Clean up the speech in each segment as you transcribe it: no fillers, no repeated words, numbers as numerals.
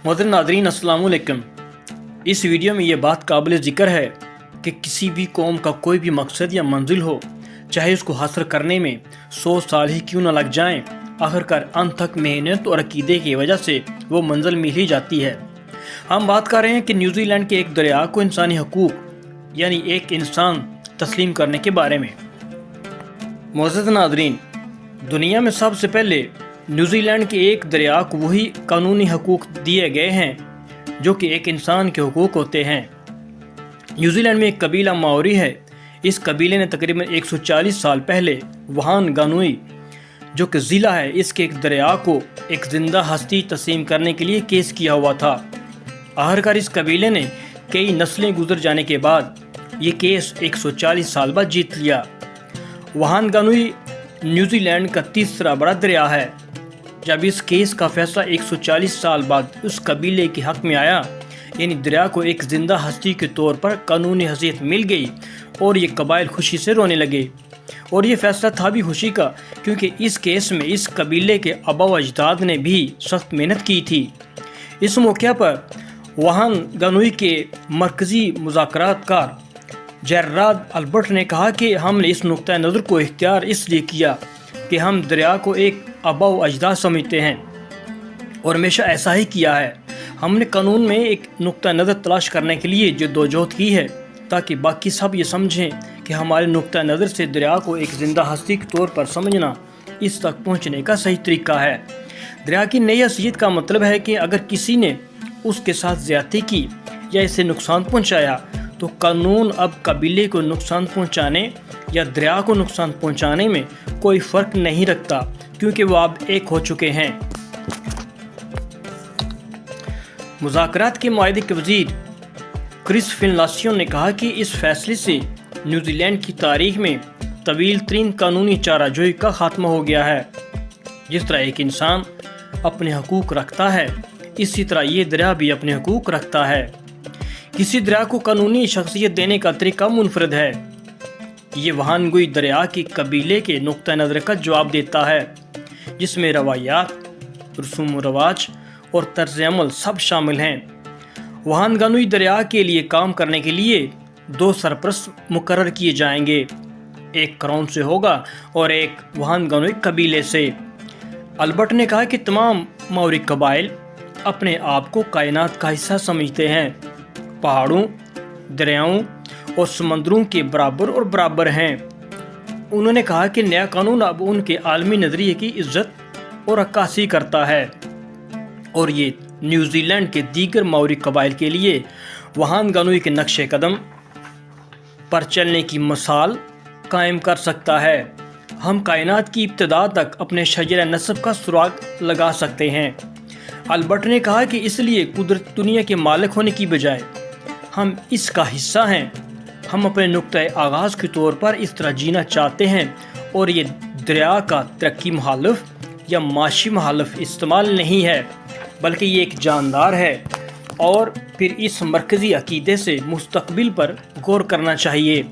मोहतरम नाज़रीन अस्सलाम वालेकुम। इस वीडियो में ये बात काबिल ज़िक्र है कि किसी भी कौम का कोई भी मकसद या मंजिल हो, चाहे उसको हासिल करने में 100 साल ही क्यों न लग जाएं, आखिरकार अंत तक मेहनत और अकीदे की वजह से वो मंजिल मिल ही जाती है। हम बात कर रहे हैं कि न्यूजीलैंड के एक दरिया को इंसानी हकूक यानी एक इंसान तस्लीम करने के बारे में। मोअज़्ज़ज़ नाज़रीन, दुनिया में सबसे पहले न्यूजीलैंड के एक दरिया को वही कानूनी हकूक दिए गए हैं जो कि एक इंसान के हकूक होते हैं। न्यूजीलैंड में एक कबीला माओरी है। इस कबीले ने तकरीबन 140 साल पहले वहान गानुई जो कि ज़िला है, इसके एक दरिया को एक जिंदा हस्ती तस्लीम करने के लिए केस किया हुआ था। आखिरकार इस कबीले ने कई नस्लें गुजर जाने के बाद ये केस 140 साल बाद जीत लिया। वहान गानुई न्यूजीलैंड का तीसरा बड़ा दरिया है। जब इस केस का फैसला 140 साल बाद उस कबीले के हक में आया, यानी दरिया को एक जिंदा हस्ती के तौर पर कानूनी हैसियत मिल गई और ये कबाइल खुशी से रोने लगे। और ये फैसला था भी खुशी का, क्योंकि इस केस में इस कबीले के आबा व अजदाद ने भी सख्त मेहनत की थी। इस मौके पर वहान गानुई के मरकज़ी मुज़ाकरातकार जेरार्ड अल्बर्ट ने कहा कि हमने इस नुक्ता नज़र को इख्तियार इसलिए किया कि हम दरिया को एक आबा व अजदाद समझते हैं और हमेशा ऐसा ही किया है। हमने कानून में एक नुक्ता नज़र तलाश करने के लिए जद्दोजहद की है ताकि बाकी सब ये समझें कि हमारे नुक्ता नज़र से दरिया को एक ज़िंदा हस्ती के तौर पर समझना इस तक पहुँचने का सही तरीका है। दरिया की नई हैसियत का मतलब है कि अगर किसी ने उसके साथ ज़्यादती की या इसे नुकसान पहुँचाया तो कानून अब कबीले को नुकसान पहुँचाने या दरिया को नुकसान पहुँचाने में कोई फ़र्क नहीं रखता, क्योंकि वो अब एक हो चुके हैं। मुज़ाकरात के मुआहदे के वज़ीर क्रिस फिनलासियो ने कहा कि इस फैसले से न्यूजीलैंड की तारीख में तवील तरीन कानूनी चाराजोई का खात्मा हो गया है। जिस तरह एक इंसान अपने हकूक़ रखता है, इसी तरह ये दरिया भी अपने हकूक़ रखता है। किसी दरिया को कानूनी शख्सियत देने का तरीका मुनफरद है। ये वहानगुई दरिया की कबीले के नुक्ता नज़र का जवाब देता है, जिसमें रवायात, रसूम व रवाज और तर्ज अमल सब शामिल हैं। वहान गानुई दरिया के लिए काम करने के लिए 2 सरपरस्त मुकर्रर किए जाएंगे, एक क्राउन से होगा और एक वहान गानुई कबीले से। अल्बर्ट ने कहा कि तमाम माओरी कबाइल अपने आप को कायनात का हिस्सा समझते हैं, पहाड़ों, दरियाओं और समंदरों के बराबर हैं। उन्होंने कहा कि नया कानून अब उनके आलमी नज़रिए की इज्जत और अक्कासी करता है और ये न्यूजीलैंड के दीगर माओरी कबाइल के लिए वहान गानुई के नक्शे कदम पर चलने की मिसाल कायम कर सकता है। हम कायनात की इब्तिदा तक अपने शजर नस्ब का सुराग लगा सकते हैं। अल्बर्ट ने कहा कि इसलिए कुदरत दुनिया के मालिक होने की बजाय हम इसका हिस्सा हैं। हम अपने नुक्ते आगाज़ के तौर पर इस तरह जीना चाहते हैं और ये दरिया का तरक्की मुखालिफ या माशी मुखालिफ इस्तेमाल नहीं है, बल्कि ये एक जानदार है। और फिर इस मरकज़ी अकीदे से मुस्तकबिल पर गौर करना चाहिए।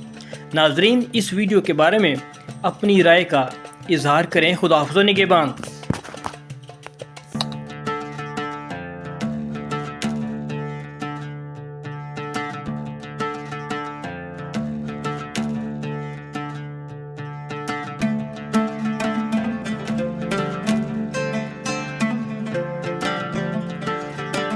नाज़रीन, इस वीडियो के बारे में अपनी राय का इजहार करें। खुदा हाफ़िज़, निगहबान।